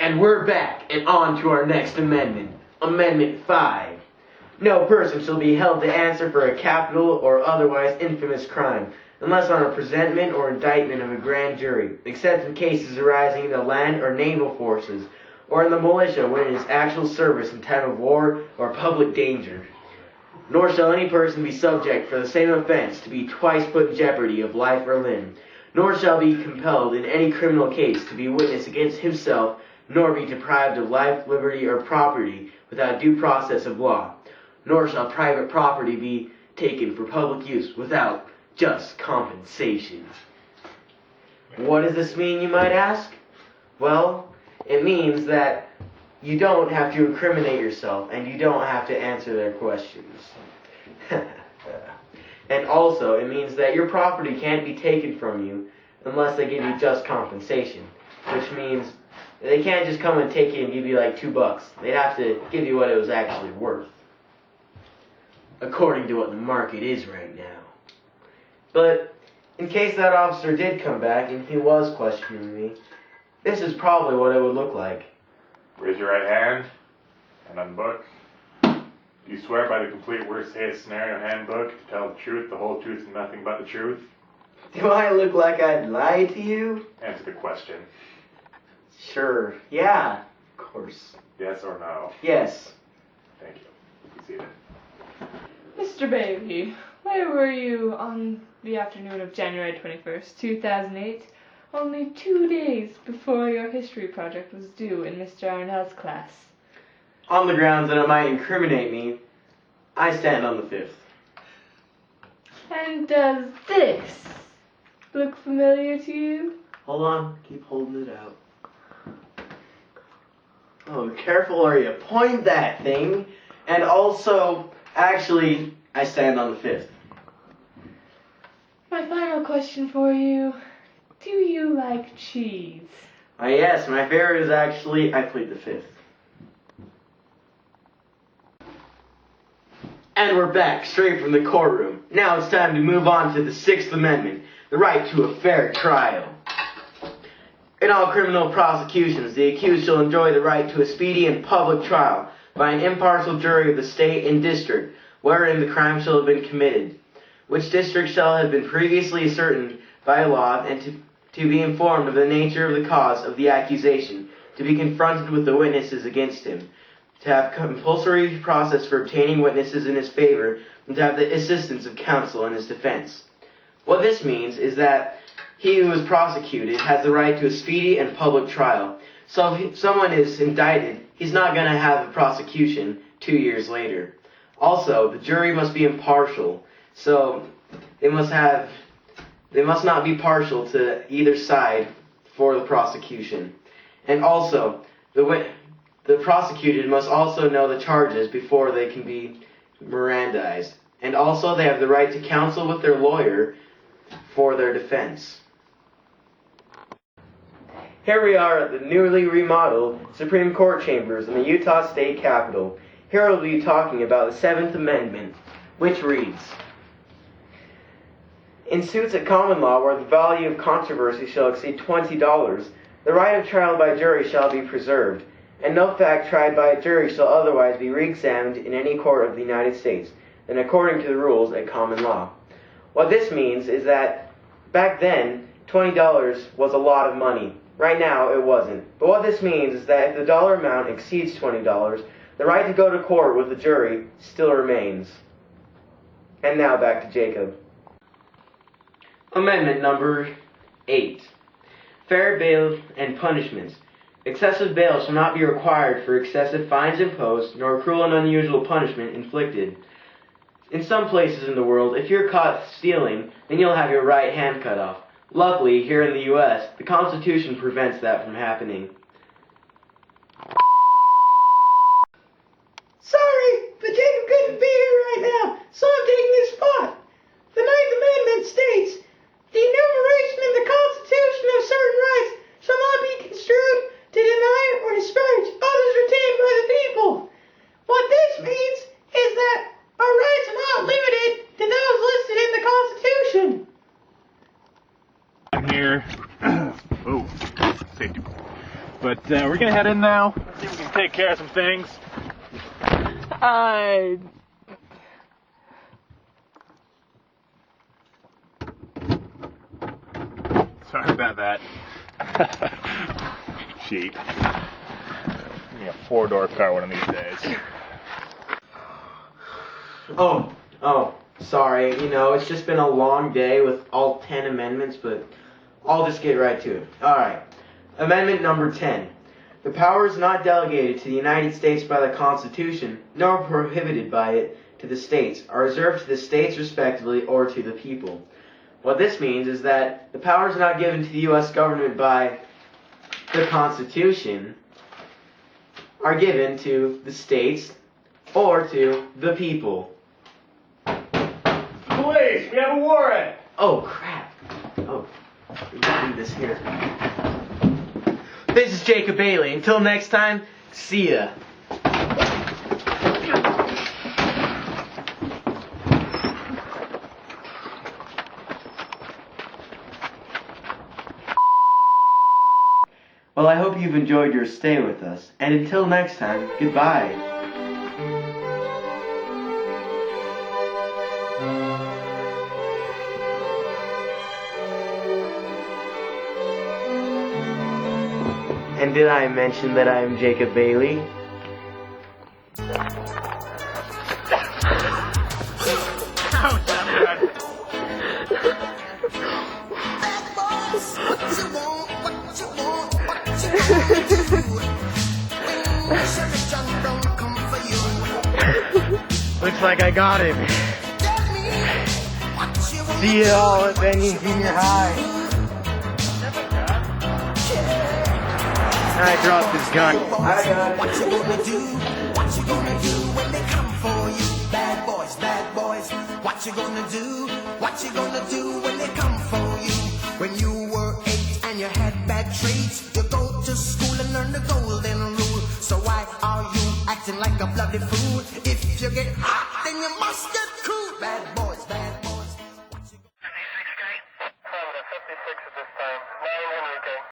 And we're back, and on to our next amendment. Amendment 5. No person shall be held to answer for a capital or otherwise infamous crime, unless on a presentment or indictment of a grand jury, except in cases arising in the land or naval forces, or in the militia when in its actual service in time of war or public danger. Nor shall any person be subject for the same offense to be twice put in jeopardy of life or limb, nor shall be compelled in any criminal case to be witness against himself, nor be deprived of life, liberty, or property without due process of law, nor shall private property be taken for public use without just compensation. What does this mean, you might ask? Well, it means that you don't have to incriminate yourself, and you don't have to answer their questions. And also, it means that your property can't be taken from you unless they give you just compensation, which means they can't just come and take it and give you like $2. They'd have to give you what it was actually worth, according to what the market is right now. But in case that officer did come back and he was questioning me, this is probably what it would look like. Raise your right hand and unbook. Do you swear by the complete worst-case scenario handbook to tell the truth, the whole truth, and nothing but the truth? Do I look like I'd lie to you? Answer the question. Sure. Yeah. Of course. Yes or no? Yes. Thank you. Be seated. Mr. Bailey, where were you on the afternoon of January 21st, 2008? Only 2 days before your history project was due in Mr. Arnell's class. On the grounds that it might incriminate me, I stand on the 5th. And does this look familiar to you? Hold on. Keep holding it out. Oh, careful or you point that thing. And also, actually, I stand on the 5th. My final question for you. Do you like cheese? Yes, my favorite is actually, I plead the 5th. And we're back, straight from the courtroom. Now it's time to move on to the 6th Amendment, the right to a fair trial. In all criminal prosecutions, the accused shall enjoy the right to a speedy and public trial by an impartial jury of the state and district wherein the crime shall have been committed, which district shall have been previously ascertained by law, and to be informed of the nature of the cause of the accusation, to be confronted with the witnesses against him, to have compulsory process for obtaining witnesses in his favor, and to have the assistance of counsel in his defense. What this means is that he who is prosecuted has the right to a speedy and public trial. So if someone is indicted, he's not going to have a prosecution 2 years later. Also, the jury must be impartial, so they must not be partial to either side for the prosecution. And also, the prosecuted must also know the charges before they can be Mirandized. And also, they have the right to counsel with their lawyer for their defense. Here we are at the newly remodeled Supreme Court chambers in the Utah State Capitol. Here we'll be talking about the 7th Amendment, which reads, in suits at common law where the value of controversy shall exceed $20, the right of trial by jury shall be preserved, and no fact tried by a jury shall otherwise be re-examined in any court of the United States than according to the rules at common law. What this means is that back then, $20 was a lot of money. Right now, it wasn't. But what this means is that if the dollar amount exceeds $20, the right to go to court with the jury still remains. And now back to Jacob. Amendment number 8. Fair bail and punishments. Excessive bail shall not be required for excessive fines imposed, nor cruel and unusual punishment inflicted. In some places in the world, if you're caught stealing, then you'll have your right hand cut off. Luckily, here in the U.S., the Constitution prevents that from happening. Sorry, but Jacob couldn't be here right now, so I'm taking his spot. The 9th Amendment states, the enumeration in the Constitution of certain rights shall not be construed to deny or disparage others retained by the people. What this means is that our rights are not limited to those listed in the Constitution. I'm here. Oh, safety. But we're gonna head in now. See if we can take care of some things. Sorry about that. Sheep. Need a 4-door car one of these days. Oh, sorry. You know, it's just been a long day with all 10 amendments, but I'll just get right to it. Alright. Amendment number 10. The powers not delegated to the United States by the Constitution, nor prohibited by it to the states, are reserved to the states respectively or to the people. What this means is that the powers not given to the U.S. government by the Constitution are given to the states or to the people. Police, we have a warrant! Oh, crap. Oh, we gotta leave this here. This is Jacob Bailey. Until next time, see ya. Well, I hope you've enjoyed your stay with us. And until next time, goodbye. And did I mention that I am Jacob Bailey? Looks like I got him. See you all at Benny's Junior High. I dropped his gun. What you gonna do? What you gonna do when they come for you? Bad boys, bad boys. What you gonna do? What you gonna do when they come for you? When you were 8 and you had bad traits, you go to school and learn the golden rule. So why are you acting like a bloody fool? If you get hot, then you must get cool. Bad